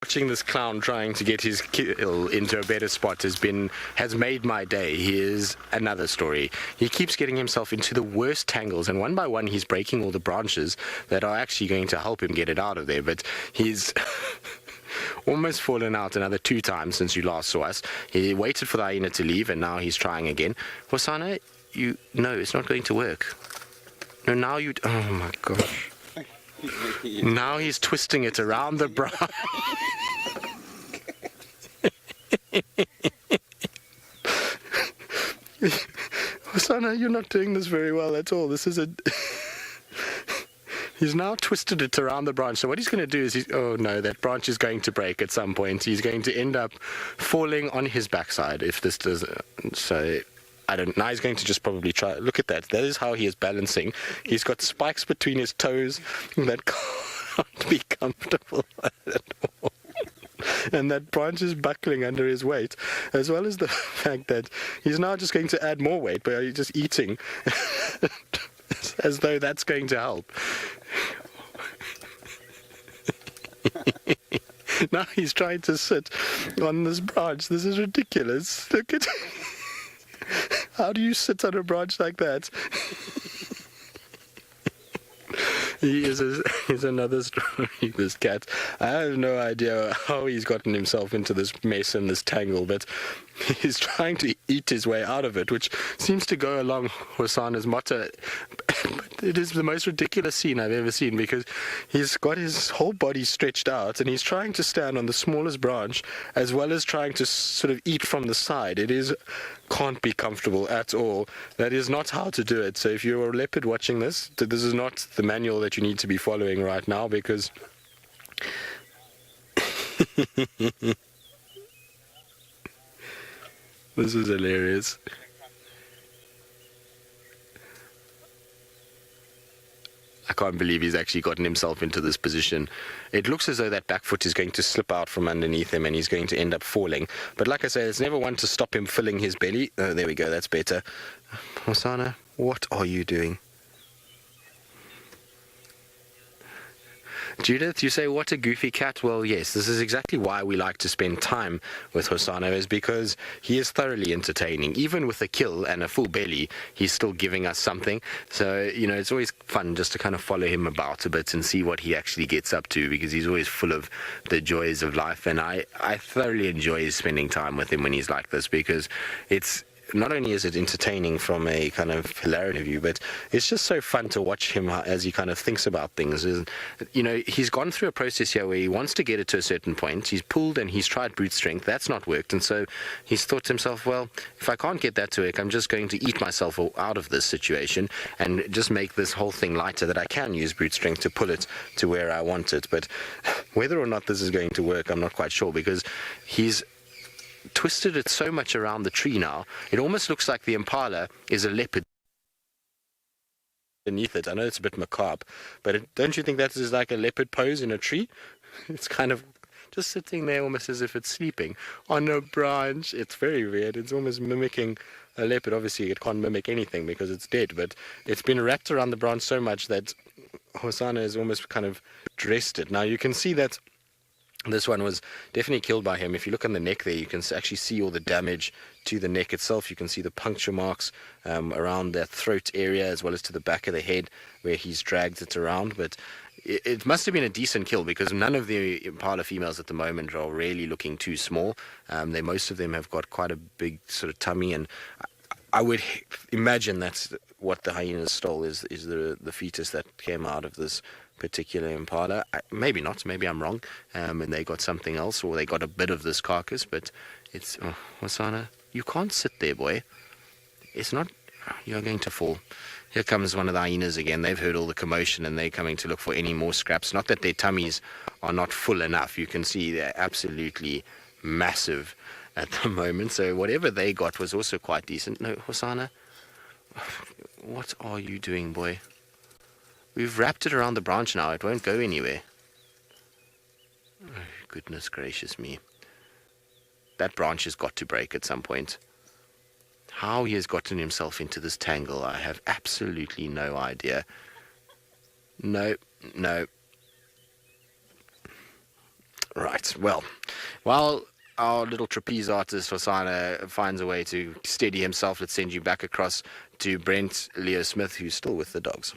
watching this clown trying to get his kill into a better spot has made my day. He is another story. He keeps getting himself into the worst tangles, and one by one he's breaking all the branches that are actually going to help him get it out of there. But he's almost fallen out another 2 times since you last saw us. He waited for the hyena to leave, and now he's trying again. Hosana, no, it's not going to work. No, now you... Oh, my gosh. Now he's twisting it around the branch. Hosana, you're not doing this very well at all. This is a... He's now twisted it around the branch. So what he's going to do is oh no, that branch is going to break at some point. He's going to end up falling on his backside if this does. So I don't. Now he's going to just probably try. Look at that. That is how he is balancing. He's got spikes between his toes that can't be comfortable at all. And that branch is buckling under his weight, as well as the fact that he's now just going to add more weight by just eating. As though that's going to help. Now he's trying to sit on this branch. This is ridiculous. Look at... How do you sit on a branch like that? He's another story, this cat. I have no idea how he's gotten himself into this mess and this tangle, but he's trying to eat his way out of it, which seems to go along Hosana's motto. It is the most ridiculous scene I've ever seen, because he's got his whole body stretched out and he's trying to stand on the smallest branch as well as trying to sort of eat from the side. Can't be comfortable at all. That is not how to do it. So if you're a leopard watching this is not the manual that you need to be following right now, because this is hilarious. I can't believe he's actually gotten himself into this position. It looks as though that back foot is going to slip out from underneath him and he's going to end up falling. But like I say, there's never one to stop him filling his belly. Oh, there we go, that's better. Hosana, what are you doing? Judith, you say, what a goofy cat. Well, yes, this is exactly why we like to spend time with Hosana, is because he is thoroughly entertaining. Even with a kill and a full belly, he's still giving us something. So, it's always fun just to kind of follow him about a bit and see what he actually gets up to, because he's always full of the joys of life. And I thoroughly enjoy spending time with him when he's like this, because it's... Not only is it entertaining from a kind of hilarity view, but it's just so fun to watch him as he kind of thinks about things. He's gone through a process here where he wants to get it to a certain point. He's pulled and he's tried brute strength. That's not worked. And so he's thought to himself, well, if I can't get that to work, I'm just going to eat myself out of this situation and just make this whole thing lighter, that I can use brute strength to pull it to where I want it. But whether or not this is going to work, I'm not quite sure, because he's twisted it so much around the tree now, it almost looks like the impala is a leopard beneath it. I know it's a bit macabre, but don't you think that is like a leopard pose in a tree? It's kind of just sitting there almost as if it's sleeping on a branch. It's very weird. It's almost mimicking a leopard. Obviously, it can't mimic anything because it's dead, but it's been wrapped around the branch so much that Hosana has almost kind of dressed it. Now, you can see that this one was definitely killed by him. If you look on the neck there, you can actually see all the damage to the neck itself. You can see the puncture marks around that throat area, as well as to the back of the head where he's dragged it around. But it must have been a decent kill, because none of the impala females at the moment are really looking too small. Most of them have got quite a big sort of tummy, and I would imagine that's what the hyenas stole, is the fetus that came out of this particular impala. Maybe not, maybe I'm wrong, and they got something else, or they got a bit of this carcass. But it's Hosana, you can't sit there, boy. It's not... You're going to fall. Here comes one of the hyenas again. They've heard all the commotion and they're coming to look for any more scraps. Not that their tummies are not full enough. You can see they're absolutely massive at the moment. So whatever they got was also quite decent. No, Hosana, what are you doing, boy? We've wrapped it around the branch now. It won't go anywhere. Oh, goodness gracious me. That branch has got to break at some point. How he has gotten himself into this tangle, I have absolutely no idea. No. Right, well, while our little trapeze artist Hosana finds a way to steady himself, let's send you back across to Brent Leo Smith, who's still with the dogs.